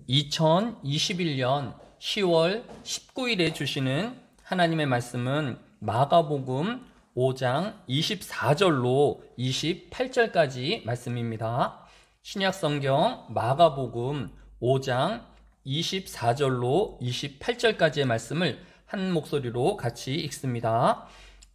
2021년 10월 19일에 주시는 하나님의 말씀은 마가복음 5장 24절로 28절까지 말씀입니다. 신약성경 마가복음 5장 24절로 28절까지의 말씀을 한 목소리로 같이 읽습니다.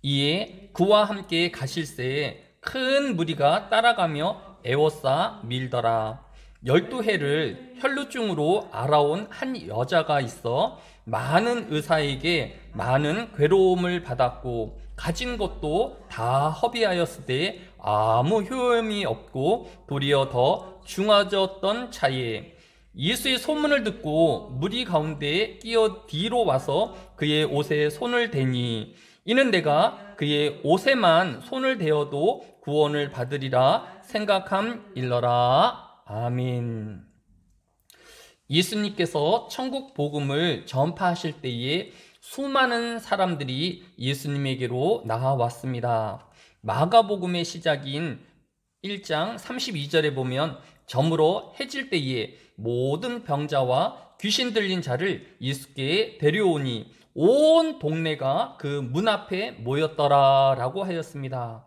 이에 그와 함께 가실새에 큰 무리가 따라가며 애워싸 밀더라. 12해를 혈루증으로 알아온 한 여자가 있어 많은 의사에게 많은 괴로움을 받았고 가진 것도 다 허비하였으되 아무 효험이 없고 도리어 더 중아졌던 차에 예수의 소문을 듣고 무리 가운데에 끼어 뒤로 와서 그의 옷에 손을 대니 이는 내가 그의 옷에만 손을 대어도 구원을 받으리라 생각함일러라. 아멘. 예수님께서 천국 복음을 전파하실 때에 수많은 사람들이 예수님에게로 나아왔습니다. 마가복음의 시작인 1장 32절에 보면 저물어 해질 때에 모든 병자와 귀신 들린 자를 예수께 데려오니 온 동네가 그 문 앞에 모였더라 라고 하였습니다.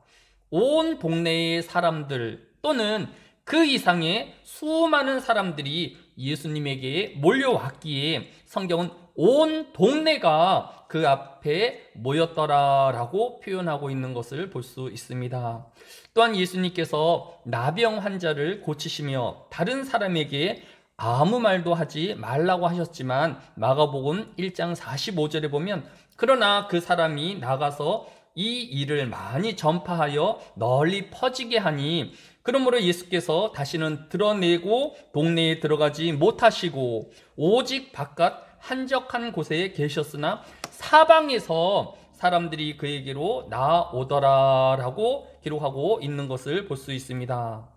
온 동네의 사람들 또는 그 이상의 수많은 사람들이 예수님에게 몰려왔기에 성경은 온 동네가 그 앞에 모였더라 라고 표현하고 있는 것을 볼 수 있습니다. 또한 예수님께서 나병 환자를 고치시며 다른 사람에게 아무 말도 하지 말라고 하셨지만 마가복음 1장 45절에 보면 그러나 그 사람이 나가서 이 일을 많이 전파하여 널리 퍼지게 하니 그러므로 예수께서 다시는 드러내고 동네에 들어가지 못하시고 오직 바깥 한적한 곳에 계셨으나 사방에서 사람들이 그에게로 나오더라 라고 기록하고 있는 것을 볼 수 있습니다.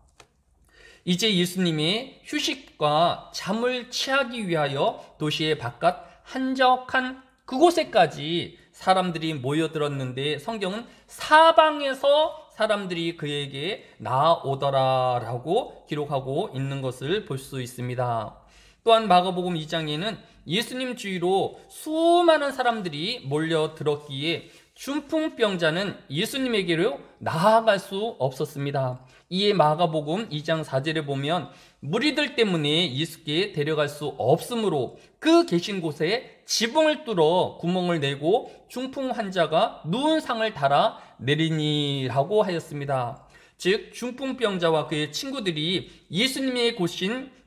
이제 예수님의 휴식과 잠을 취하기 위하여 도시의 바깥 한적한 그곳에까지 사람들이 모여들었는데 성경은 사방에서 사람들이 그에게 나오더라 라고 기록하고 있는 것을 볼 수 있습니다. 또한 마가복음 2장에는 예수님 주위로 수많은 사람들이 몰려들었기에 중풍병자는 예수님에게로 나아갈 수 없었습니다. 이에 마가복음 2장 4절에 보면 무리들 때문에 예수께 데려갈 수 없으므로 그 계신 곳에 지붕을 뚫어 구멍을 내고 중풍 환자가 누운 상을 달아 내리니라고 하였습니다. 즉 중풍병자와 그의 친구들이 예수님의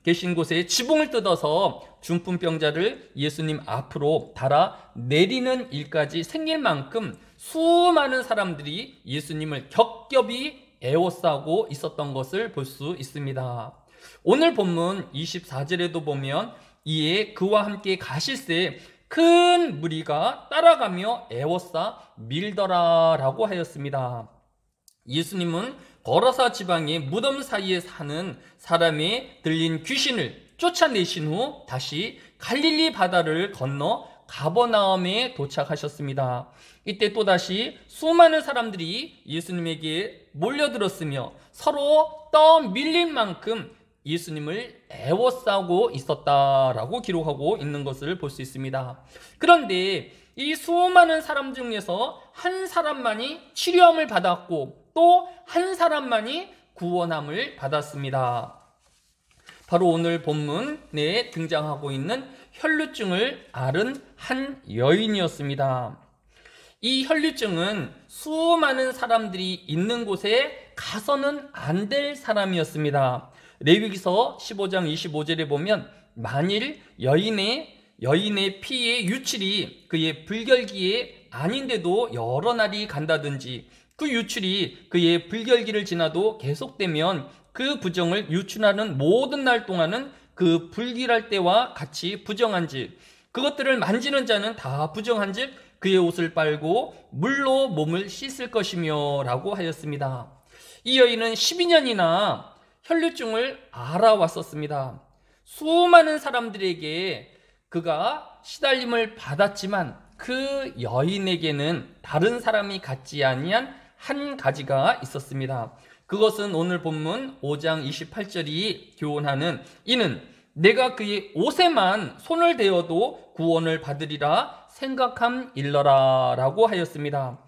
계신 곳에 지붕을 뜯어서 중풍병자를 예수님 앞으로 달아 내리는 일까지 생길 만큼 수많은 사람들이 예수님을 겹겹이 애워싸고 있었던 것을 볼 수 있습니다. 오늘 본문 24절에도 보면 이에 그와 함께 가실새 큰 무리가 따라가며 애워싸 밀더라 라고 하였습니다. 예수님은 거라사 지방의 무덤 사이에 사는 사람의 들린 귀신을 쫓아내신 후 다시 갈릴리 바다를 건너 가버나움에 도착하셨습니다. 이때 또다시 수많은 사람들이 예수님에게 몰려들었으며 서로 떠밀릴 만큼 예수님을 애워싸고 있었다라고 기록하고 있는 것을 볼 수 있습니다. 그런데 이 수많은 사람 중에서 한 사람만이 치료함을 받았고 또 한 사람만이 구원함을 받았습니다. 바로 오늘 본문에 등장하고 있는 혈루증을 앓은 한 여인이었습니다. 이 혈루증은 수많은 사람들이 있는 곳에 가서는 안 될 사람이었습니다. 레위기서 15장 25절에 보면 만일 여인의 피의 유출이 그의 불결기에 아닌데도 여러 날이 간다든지 그 유출이 그의 불결기를 지나도 계속되면 그 부정을 유출하는 모든 날 동안은 그 불길할 때와 같이 부정한즉 그것들을 만지는 자는 다 부정한즉 그의 옷을 빨고 물로 몸을 씻을 것이며 라고 하였습니다. 이 여인은 12년이나 혈루증을 알아왔었습니다. 수많은 사람들에게 그가 시달림을 받았지만 그 여인에게는 다른 사람이 갖지 아니한 한 가지가 있었습니다. 그것은 오늘 본문 5장 28절이 교훈하는 이는 내가 그의 옷에만 손을 대어도 구원을 받으리라 생각함일러라 라고 하였습니다.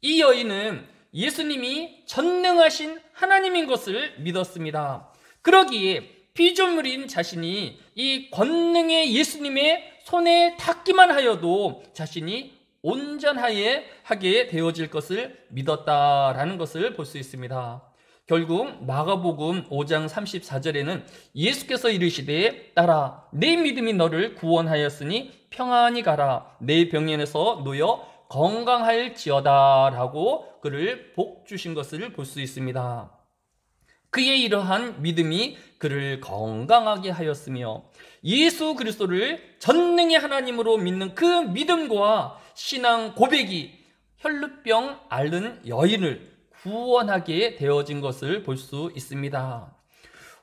이 여인은 예수님이 전능하신 하나님인 것을 믿었습니다. 그러기에 피조물인 자신이 이 권능의 예수님의 손에 닿기만 하여도 자신이 온전하게 하게 되어질 것을 믿었다라는 것을 볼 수 있습니다. 결국 마가복음 5장 34절에는 예수께서 이르시되 딸아 내 믿음이 너를 구원하였으니 평안히 가라 내 병연에서 놓여 건강할지어다 라고 그를 복 주신 것을 볼 수 있습니다. 그의 이러한 믿음이 그를 건강하게 하였으며 예수 그리스도를 전능의 하나님으로 믿는 그 믿음과 신앙 고백이 혈루병 앓는 여인을 구원하게 되어진 것을 볼 수 있습니다.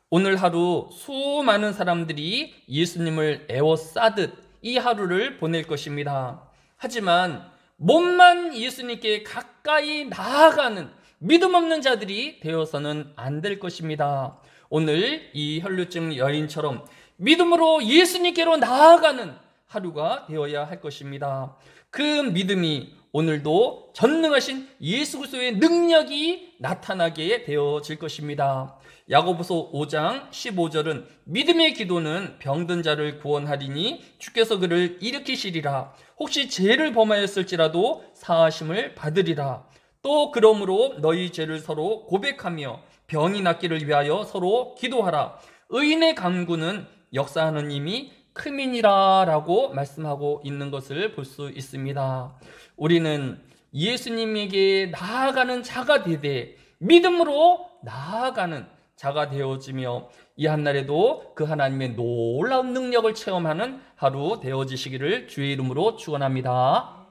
오늘 하루 수많은 사람들이 예수님을 에워싸듯 이 하루를 보낼 것입니다. 하지만 몸만 예수님께 가까이 나아가는 믿음 없는 자들이 되어서는 안 될 것입니다. 오늘 이 혈루증 여인처럼 믿음으로 예수님께로 나아가는 하루가 되어야 할 것입니다. 그 믿음이 오늘도 전능하신 예수 그리스도의 능력이 나타나게 되어질 것입니다. 야고보서 5장 15절은 믿음의 기도는 병든 자를 구원하리니 주께서 그를 일으키시리라. 혹시 죄를 범하였을지라도 사하심을 받으리라. 또 그러므로 너희 죄를 서로 고백하며 병이 낫기를 위하여 서로 기도하라. 의인의 간구는 역사하는 힘이 크민이라 라고 말씀하고 있는 것을 볼 수 있습니다. 우리는 예수님에게 나아가는 자가 되되 믿음으로 나아가는 자가 되어지며 이 한날에도 그 하나님의 놀라운 능력을 체험하는 하루 되어지시기를 주의 이름으로 축원합니다.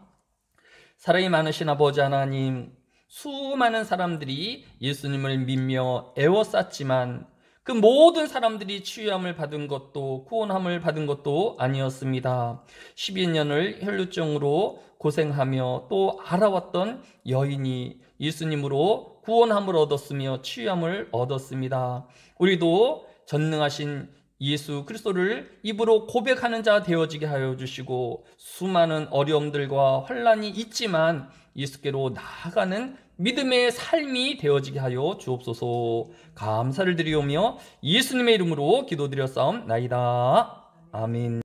사랑이 많으신 아버지 하나님, 수많은 사람들이 예수님을 믿며 애워쌌지만 그 모든 사람들이 치유함을 받은 것도 구원함을 받은 것도 아니었습니다. 12년을 혈루증으로 고생하며 또 알아왔던 여인이 예수님으로 구원함을 얻었으며 치유함을 얻었습니다. 우리도 전능하신 예수 그리스도를 입으로 고백하는 자 되어지게 하여 주시고 수많은 어려움들과 환난이 있지만 예수께로 나아가는 믿음의 삶이 되어지게 하여 주옵소서. 감사를 드리오며 예수님의 이름으로 기도드렸사옵나이다. 아멘.